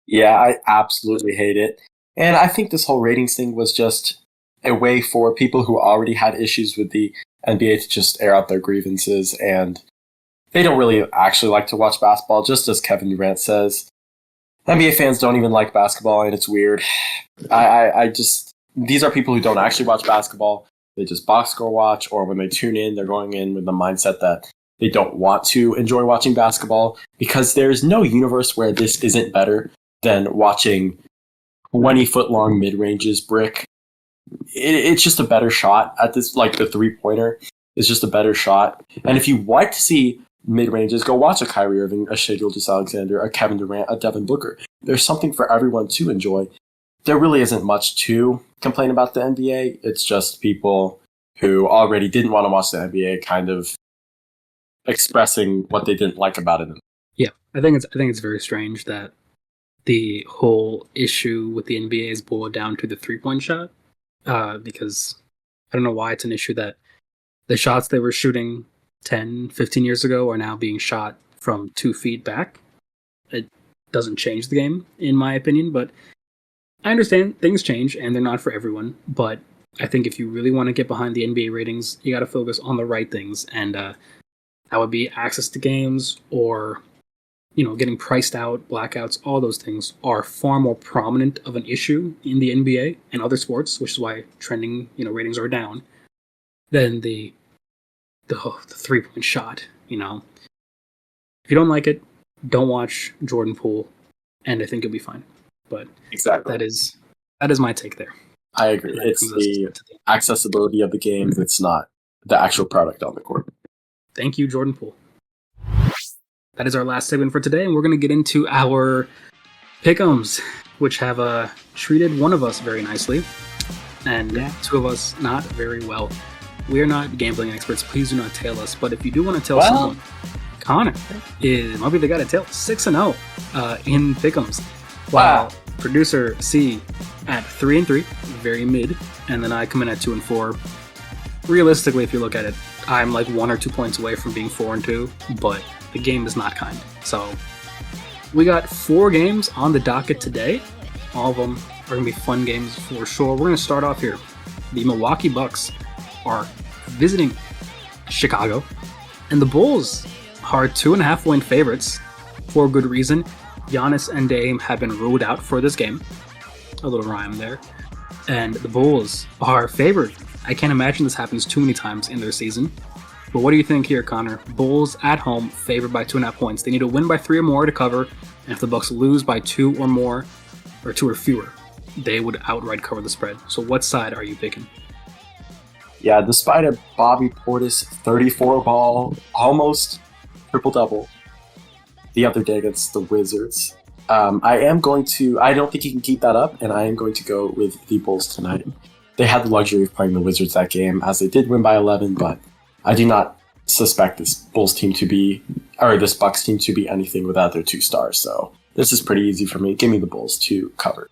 Yeah, I absolutely hate it. And I think this whole ratings thing was just a way for people who already had issues with the NBA to just air out their grievances. And they don't really actually like to watch basketball, just as Kevin Durant says. NBA fans don't even like basketball, and it's weird. these are people who don't actually watch basketball. They just box score watch, or when they tune in, they're going in with the mindset that they don't want to enjoy watching basketball, because there's no universe where this isn't better than watching 20-foot long mid ranges brick. It's just a better shot at this, like the 3-pointer is just a better shot. And if you like to see mid ranges, go watch a Kyrie Irving, a Shai Gilgeous-Alexander, a Kevin Durant, a Devin Booker. There's something for everyone to enjoy. There really isn't much to complain about the NBA. It's just people who already didn't want to watch the NBA kind of expressing what they didn't like about it. Yeah, I think it's very strange that the whole issue with the NBA is boiled down to the 3-point shot, because I don't know why it's an issue that the shots they were shooting 10, 15 years ago are now being shot from 2 feet back. It doesn't change the game, in my opinion, but I understand things change and they're not for everyone, but I think if you really want to get behind the NBA ratings, you got to focus on the right things, and that would be access to games, or getting priced out, blackouts. All those things are far more prominent of an issue in the NBA and other sports, which is why trending ratings are down, than the 3-point shot. If you don't like it, don't watch Jordan Poole, and I think you'll be fine. But exactly, that is my take there. I agree. It's the accessibility of the game. It's not the actual product on the court. Thank you, Jordan Poole. That is our last segment for today, and we're going to get into our pick'ems, which have treated one of us very nicely, and 2 of us not very well. We are not gambling experts. Please do not tail us. But if you do want to tell someone, Connor might be the guy to tell. 6-0 in pick'ems. Wow. While producer C at 3-3, very mid, and then I come in at 2-4. Realistically, if you look at it, I'm like 1 or 2 points away from being 4-2, but the game is not kind. So we got 4 games on the docket today. All of them are going to be fun games for sure. We're going to start off here. The Milwaukee Bucks are visiting Chicago, and the Bulls are 2.5-point favorites for good reason. Giannis and Dame have been ruled out for this game. A little rhyme there. And the Bulls are favored. I can't imagine this happens too many times in their season. But what do you think here, Connor? Bulls at home, favored by 2.5 points. They need to win by 3 or more to cover, and if the Bucks lose by 2 or more, or 2 or fewer, they would outright cover the spread. So what side are you picking? Yeah, despite a Bobby Portis 34 ball, almost triple-double the other day against the Wizards, I don't think he can keep that up, and I am going to go with the Bulls tonight. They had the luxury of playing the Wizards that game, as they did win by 11, but I do not suspect this Bucks team to be anything without their 2 stars. So this is pretty easy for me. Give me the Bulls to cover.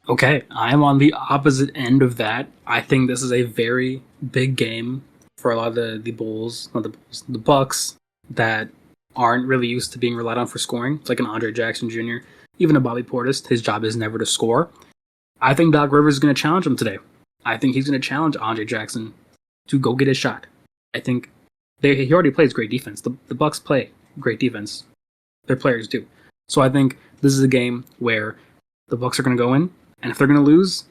Okay, I'm on the opposite end of that. I think this is a very big game for a lot of the Bucks that aren't really used to being relied on for scoring. It's like an Andre Jackson Jr., even a Bobby Portis. His job is never to score. I think Doc Rivers is going to challenge him today. I think he's going to challenge Andre Jackson to go get his shot. I think he already plays great defense. The Bucks play great defense. Their players do. So I think this is a game where the Bucks are going to go in, and if they're going to lose,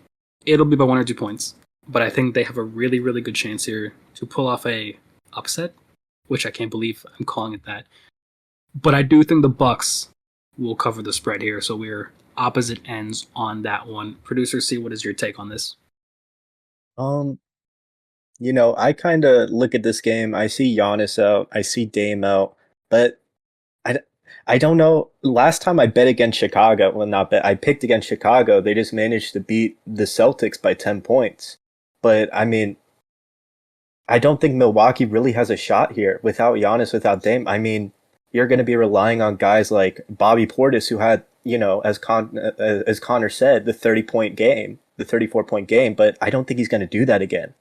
it'll be by 1 or 2 points. But I think they have a really, really good chance here to pull off a upset, which I can't believe I'm calling it that. But I do think the Bucks will cover the spread here, so we're opposite ends on that one. Producer C, what is your take on this? I kind of look at this game. I see Giannis out. I see Dame out. But I don't know. Last time I bet against Chicago, I picked against Chicago. They just managed to beat the Celtics by 10 points. But, I mean, I don't think Milwaukee really has a shot here without Giannis, without Dame. I mean, you're going to be relying on guys like Bobby Portis, who had, as Connor said, the 30-point game, the 34-point game, but I don't think he's going to do that again.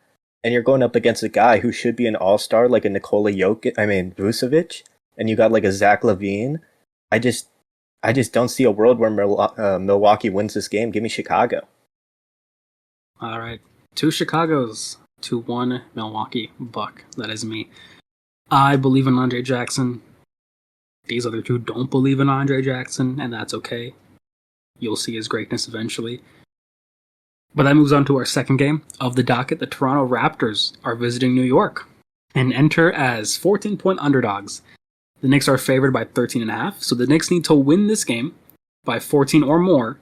And you're going up against a guy who should be an all-star, like a Vucevic, and you got like a Zach LaVine. I just don't see a world where Milwaukee wins this game. Give me Chicago. All right. 2 Chicagos to 1 Milwaukee Buck. That is me. I believe in Andre Jackson. These other 2 don't believe in Andre Jackson, and that's okay. You'll see his greatness eventually. But that moves on to our second game of the docket. The Toronto Raptors are visiting New York and enter as 14-point underdogs. The Knicks are favored by 13.5, so the Knicks need to win this game by 14 or more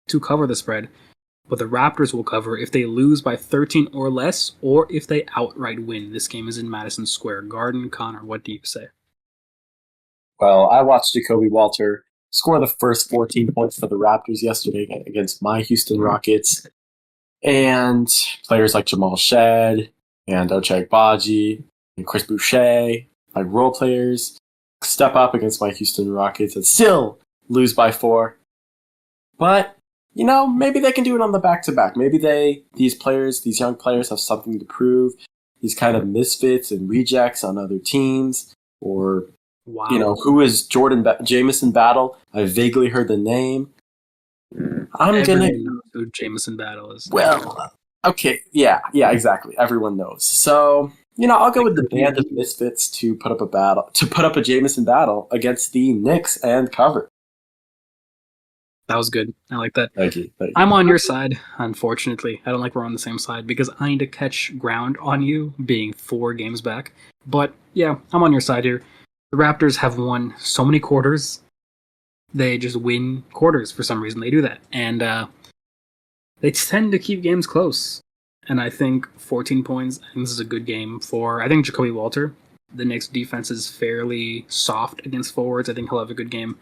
to cover the spread. But the Raptors will cover if they lose by 13 or less, or if they outright win. This game is in Madison Square Garden. Connor, what do you say? Well, I watched Jacoby Walter score the first 14 points for the Raptors yesterday against my Houston Rockets. And players like Jamal Shed and Ochai Agbaji and Chris Boucher, like role players, step up against my Houston Rockets and still lose by 4. But, maybe they can do it on the back-to-back. Maybe these young players have something to prove. These kind of misfits and rejects on other teams. Or, Wow. who is Jamison Battle? I vaguely heard the name. Everyone knows who Jamison Battle is. Well, okay, yeah, exactly. Everyone knows. So, I'll go with the band of misfits to put up a Jamison Battle against the Knicks and cover. That was good. I like that. Thank you. I'm on your side, unfortunately. I don't like we're on the same side because I need to catch ground on you being 4 games back. But yeah, I'm on your side here. The Raptors have won so many quarters. They just win quarters for some reason. They do that. And they tend to keep games close. And I think 14 points, I think this is a good game for, I think, Jacoby Walter. The Knicks defense is fairly soft against forwards. I think he'll have a good game.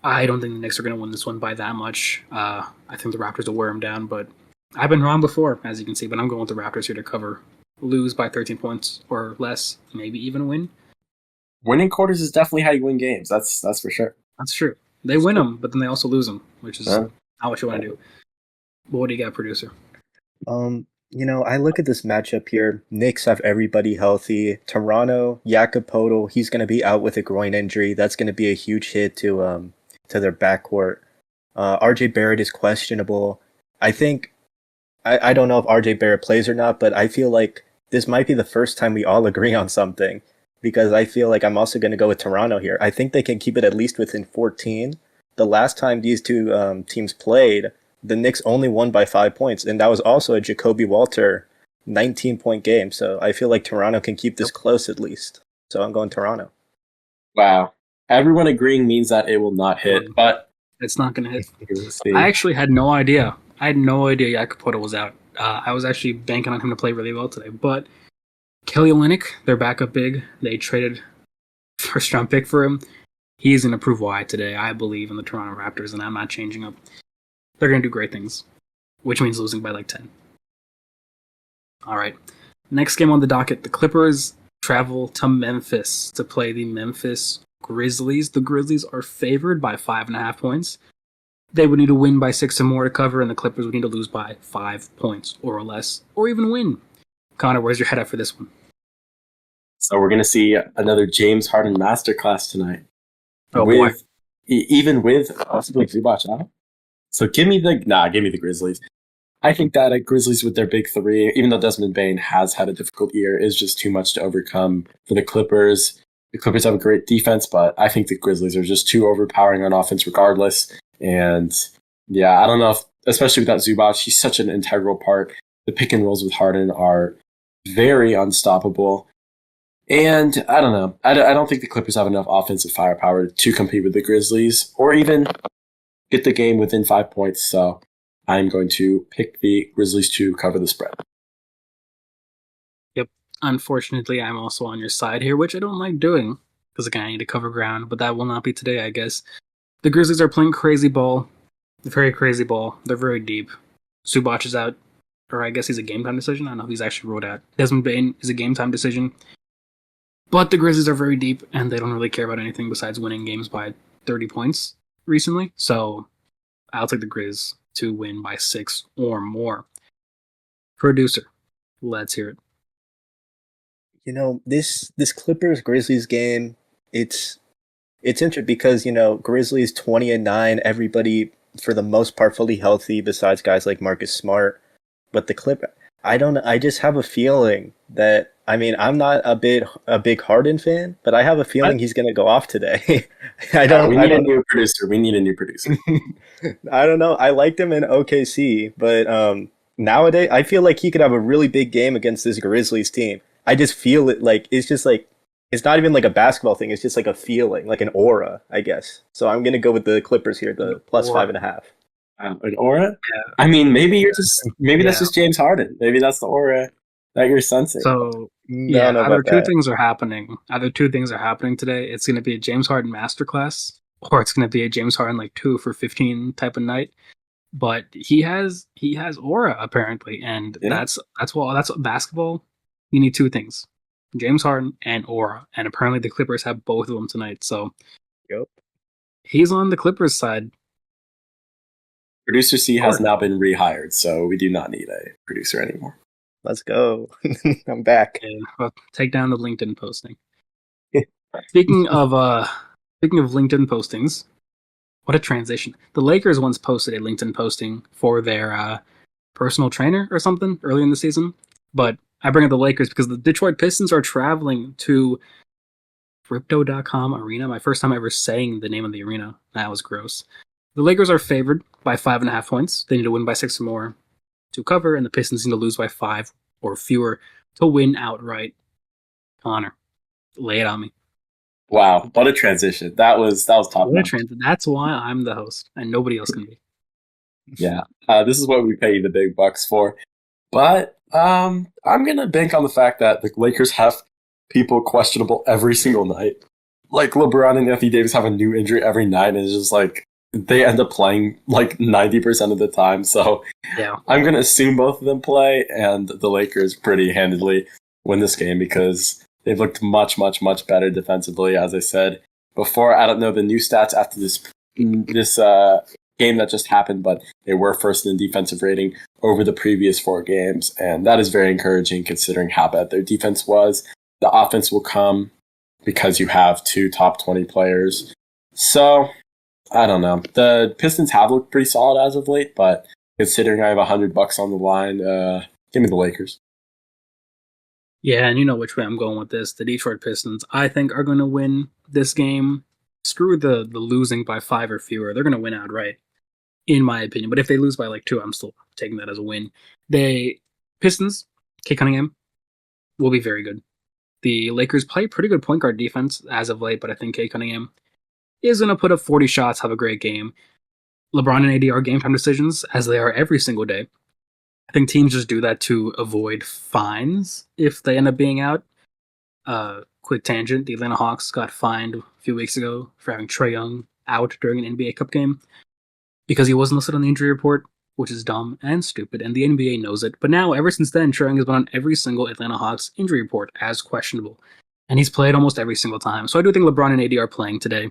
I don't think the Knicks are going to win this one by that much. I think the Raptors will wear them down, but I've been wrong before, as you can see. But I'm going with the Raptors here to cover, lose by 13 points or less, maybe even win. Winning quarters is definitely how you win games. That's for sure. That's true. They win them, but then they also lose them, which is not what you want to do. But what do you got, producer? I look at this matchup here. Knicks have everybody healthy. Toronto, Jakob Poeltl, he's going to be out with a groin injury. That's going to be a huge hit to their backcourt. RJ Barrett is questionable. I think I don't know if RJ Barrett plays or not, but I feel like this might be the first time we all agree on something because I feel like I'm also going to go with Toronto here. I think they can keep it at least within 14. The last time these two teams played, the Knicks only won by 5 points, and that was also a Jacoby Walter 19-point game. So I feel like Toronto can keep this close at least. So I'm going Toronto. Wow. Everyone agreeing means that it will not hit, but it's not going to hit. I actually had no idea. I had no idea Jakob Poeltl was out. I was actually banking on him to play really well today, but Kelly Olynyk, their backup big, they traded first-round pick for him. He's going to prove why today. I believe in the Toronto Raptors, and I'm not changing up. They're going to do great things, which means losing by like 10. All right. Next game on the docket, the Clippers travel to Memphis to play the Memphis Grizzlies. The Grizzlies are favored by 5.5 points. They would need to win by 6 or more to cover, and the Clippers would need to lose by 5 points or less, or even win. Connor, where's your head at for this one? So we're going to see another James Harden masterclass tonight. Oh, boy. Even with possibly Zubac out. So give me the Grizzlies. I think that Grizzlies with their big 3, even though Desmond Bane has had a difficult year, is just too much to overcome for the Clippers. The Clippers have a great defense, but I think the Grizzlies are just too overpowering on offense regardless. And yeah, I don't know if, especially without Zubac, he's such an integral part. The pick and rolls with Harden are very unstoppable. And I don't know. I don't think the Clippers have enough offensive firepower to compete with the Grizzlies or even get the game within 5 points. So I'm going to pick the Grizzlies to cover the spread. Yep. Unfortunately, I'm also on your side here, which I don't like doing because again, I need to cover ground, but that will not be today, I guess. The Grizzlies are playing crazy ball. Very crazy ball. They're very deep. Zubac is out, or I guess he's a game time decision. I don't know if he's actually ruled out. Desmond Bane is a game time decision. But the Grizzlies are very deep, and they don't really care about anything besides winning games by 30 points recently. So I'll take the Grizz to win by 6 or more. Producer, let's hear it. This Clippers Grizzlies game, it's interesting because Grizzlies 20-9, everybody for the most part fully healthy besides guys like Marcus Smart. But I don't know. I just have a feeling that I mean I'm not a big Harden fan, but I have a I, feeling he's gonna go off today. We I need a don't new producer. We need a new producer. I don't know. I liked him in OKC, but nowadays I feel like he could have a really big game against this Grizzlies team. I just feel it like it's just like it's not even like a basketball thing. It's just like a feeling, like an aura, I guess. So I'm gonna go with the Clippers here, the plus or 5.5. An aura? yeah, I mean, maybe that's yeah. just James Harden. Maybe that's the aura that you're sensing. So I don't yeah, know about that. Either two things are happening today. It's going to be a James Harden masterclass, or it's going to be a James Harden like 2 for 15 type of night. But he has aura apparently, and Yeah. that's basketball. You need two things: James Harden and aura, and apparently the Clippers have both of them tonight. So Yep. he's on the Clippers side. Producer C has Sure. now been rehired, so we do not need a producer anymore. Let's go. I'm back. And well, take down the LinkedIn posting. Speaking of LinkedIn postings, what a transition. The Lakers once posted a LinkedIn posting for their personal trainer or something early in the season. But I bring up the Lakers because the Detroit Pistons are traveling to Crypto.com Arena. My first time ever saying the name of the arena. That was gross. The Lakers are favored by 5.5 points. They need to win by 6 or more to cover, and the Pistons need to lose by 5 or fewer to win outright. Connor, lay it on me. Wow, what a transition! That was top What a notch. trend. That's why I'm the host, and nobody else can be. Yeah, this is what we pay you the big bucks for. But I'm gonna bank on the fact that the Lakers have people questionable every single night. Like LeBron and Anthony Davis have a new injury every night, and it's just like they end up playing like 90% of the time. So Yeah. I'm gonna assume both of them play, and the Lakers pretty handedly win this game because they've looked much, much, much better defensively. As I said before, I don't know the new stats after this game that just happened, but they were first in defensive rating over the previous 4 games, and that is very encouraging considering how bad their defense was. The offense will come because you have 2 top 20 players. So I don't know. The Pistons have looked pretty solid as of late, but considering I have $100 on the line, give me the Lakers. Yeah, and you know which way I'm going with this. The Detroit Pistons, I think, are going to win this game. Screw the losing by 5 or fewer. They're going to win outright, in my opinion. But if they lose by like 2, I'm still taking that as a win. They Pistons, Kate Cunningham, will be very good. The Lakers play pretty good point guard defense as of late, but I think Kate Cunningham is going to put up 40 shots, have a great game. LeBron and AD are game time decisions, as they are every single day. I think teams just do that to avoid fines if they end up being out. Quick tangent: the Atlanta Hawks got fined a few weeks ago for having Trae Young out during an NBA Cup game because he wasn't listed on the injury report, which is dumb and stupid, and the NBA knows it. But now, ever since then, Trae Young has been on every single Atlanta Hawks injury report as questionable, and he's played almost every single time. So I do think LeBron and AD are playing today,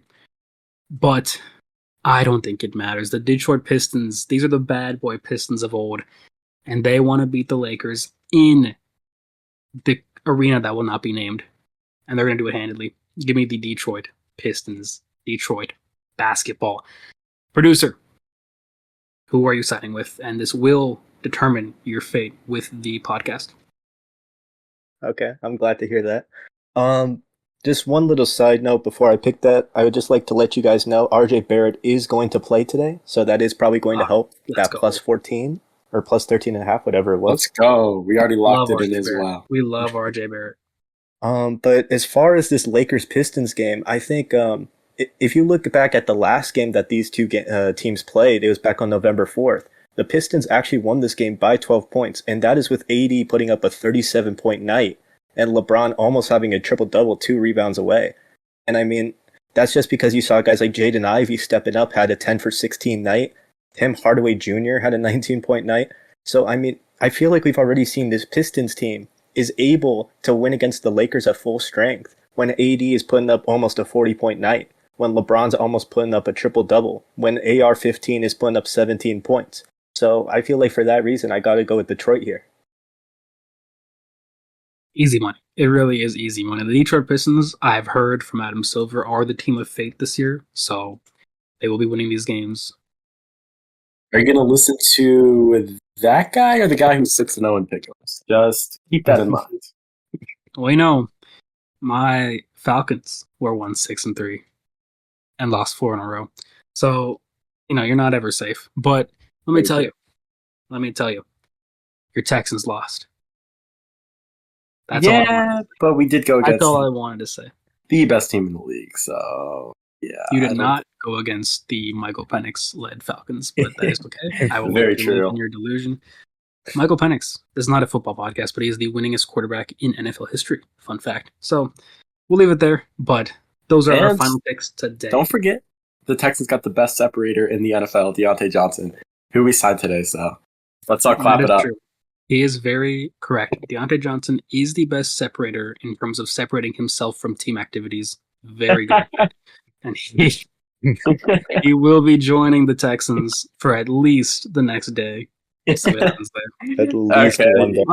but I don't think it matters. The Detroit Pistons, these are the bad boy Pistons of old, and they want to beat the Lakers in the arena that will not be named, and they're going to do it handedly. Give me the Detroit Pistons. Detroit basketball. Producer, who are you siding with? And this will determine your fate with the podcast. Okay, I'm glad to hear that. Um, just one little side note before I pick that, I would just like to let you guys know RJ Barrett is going to play today, so that is probably going to help Let's that go. plus 14 or plus 13.5, whatever it Let's was. go. We already locked Love it in RJ as Barrett. well. We love RJ Barrett. But as far as this Lakers Pistons game, I think if you look back at the last game that these two teams played, it was back on November 4th. The Pistons actually won this game by 12 points, and that is with AD putting up a 37-point night and LeBron almost having a triple double, 2 rebounds away. And I mean, that's just because you saw guys like Jaden Ivey stepping up, had a 10 for 16 night. Tim Hardaway Jr. had a 19-point night. So I mean, I feel like we've already seen this Pistons team is able to win against the Lakers at full strength when AD is putting up almost a 40-point night, when LeBron's almost putting up a triple double, when AR-15 is putting up 17 points. So I feel like for that reason, I got to go with Detroit here. Easy money. It really is easy money. The Detroit Pistons, I've heard from Adam Silver, are the team of fate this year, so they will be winning these games Are you going to listen to that guy or the guy who's 6-0 in pick'ems? Just keep that in mind. Well, you know, my Falcons were 1-6-3 and lost 4 in a row. So, you know, you're not ever safe. But let me tell you, your Texans lost. That's all I wanted. But we did go That's against all I wanted to say. the best team in the league. So, yeah. You did not go against the Michael Penix-led Falcons, but that is okay. I will Very let you live true. in your delusion. Michael Penix is not a football podcast, but he is the winningest quarterback in NFL history. Fun fact. So we'll leave it there, but those are our And final picks today. Don't forget, the Texans got the best separator in the NFL, Deontay Johnson, who we signed today. So let's all clap it up. True. He is very correct. Deontay Johnson is the best separator in terms of separating himself from team activities. Very good at that. And he will be joining the Texans for at least the next day. We'll see what happens there. At least one day.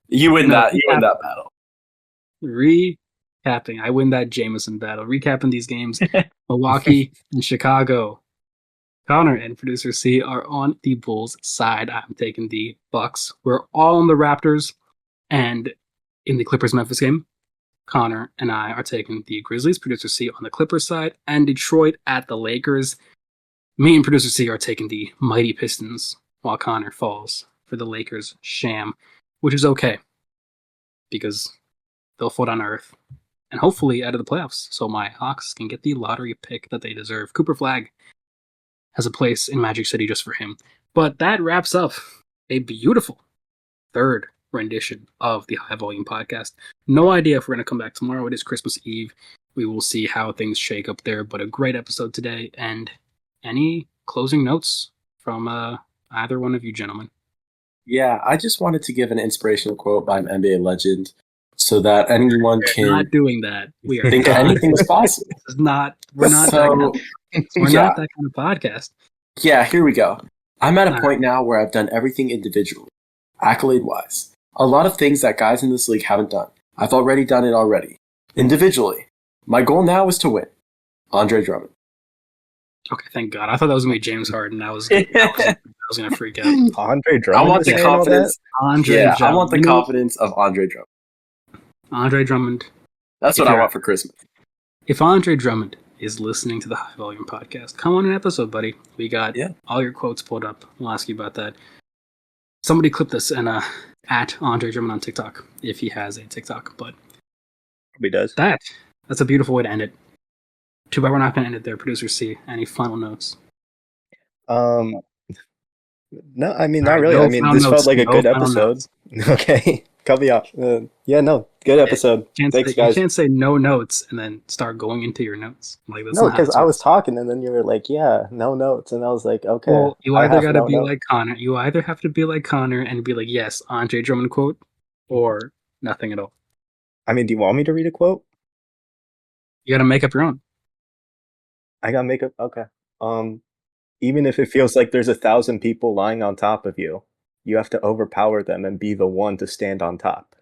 You win that. You win that battle. Recapping, I win that Jameson battle. Recapping these games, Milwaukee and Chicago. Connor and producer C are on the Bulls side. I'm taking the Bucks. We're all on the Raptors, and in the Clippers-Memphis game, Connor and I are taking the Grizzlies. Producer C on the Clippers side, and Detroit at the Lakers. Me and producer C are taking the mighty Pistons, while Connor falls for the Lakers sham, which is okay because they'll float on Earth and hopefully out of the playoffs, so my Hawks can get the lottery pick that they deserve. Cooper Flagg has a place in Magic City just for him. But that wraps up a beautiful third rendition of the High Volume Podcast. No idea if we're going to come back tomorrow. It is Christmas Eve. We will see how things shake up there, but a great episode today. And any closing notes from either one of you gentlemen? Yeah, I just wanted to give an inspirational quote by an NBA legend so that anyone can not doing that. We are think not. anything is possible. This is not. We're not. We're not that kind of podcast. Yeah, here we go. I'm at a point now where I've done everything individually, accolade-wise. A lot of things that guys in this league haven't done. I've already done it already. Individually. My goal now is to win. Andre Drummond. Okay, thank God. I thought that was going to be James Harden. I was going to freak out. Andre Drummond. I want the confidence. I want the confidence of Andre Drummond. Andre Drummond. That's what I want for Christmas. If Andre Drummond is listening to the High Volume Podcast, come on an episode, buddy. We got all your quotes pulled up. We'll ask you about that. Somebody clip this and at Andre Drummond on TikTok if he has a TikTok. But he does. That's a beautiful way to end it. Too bad we're not going to end it there. Producer C, any final notes? No, I mean, not really. I mean, this felt like a good episode. Okay. Cut me off. Good episode. Thanks, guys. You can't say no notes and then start going into your notes. Like that's no, because I was talking and then you were like, yeah, no notes. And I was like, okay. Well, you either got to be like Connor. You either have to be like Connor and be like, yes, Andre Drummond quote, or nothing at all. I mean, do you want me to read a quote? You got to make up your own. I got to make up. Okay. Even if it feels like there's 1,000 people lying on top of you, you have to overpower them and be the one to stand on top.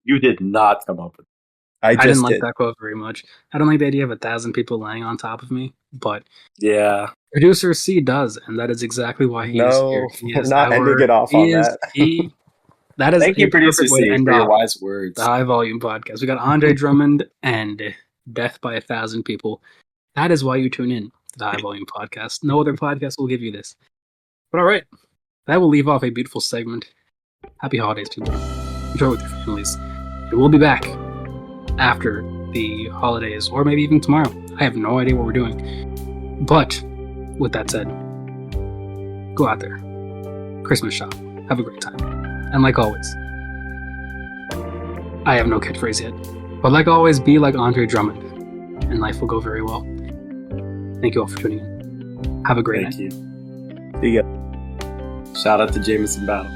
You did not come up with it. I didn't like that quote very much. I don't like the idea of 1,000 people lying on top of me, but yeah, producer C does, and that is exactly why he is here. We're not ending it off on that. That is Thank you, producer C, for your wise words. The High Volume Podcast. We got Andre Drummond and death by 1,000 people. That is why you tune in to the High Volume Podcast. No other podcast will give you this. But all right, that will leave off a beautiful segment. Happy holidays, people. Enjoy with your families. And we'll be back after the holidays, or maybe even tomorrow. I have no idea what we're doing. But with that said, go out there, Christmas shop, have a great time. And like always, I have no catchphrase yet, but like always, be like Andre Drummond, and life will go very well. Thank you all for tuning in. Have a great night. Thank you. See ya. Shout out to Jameson Battle.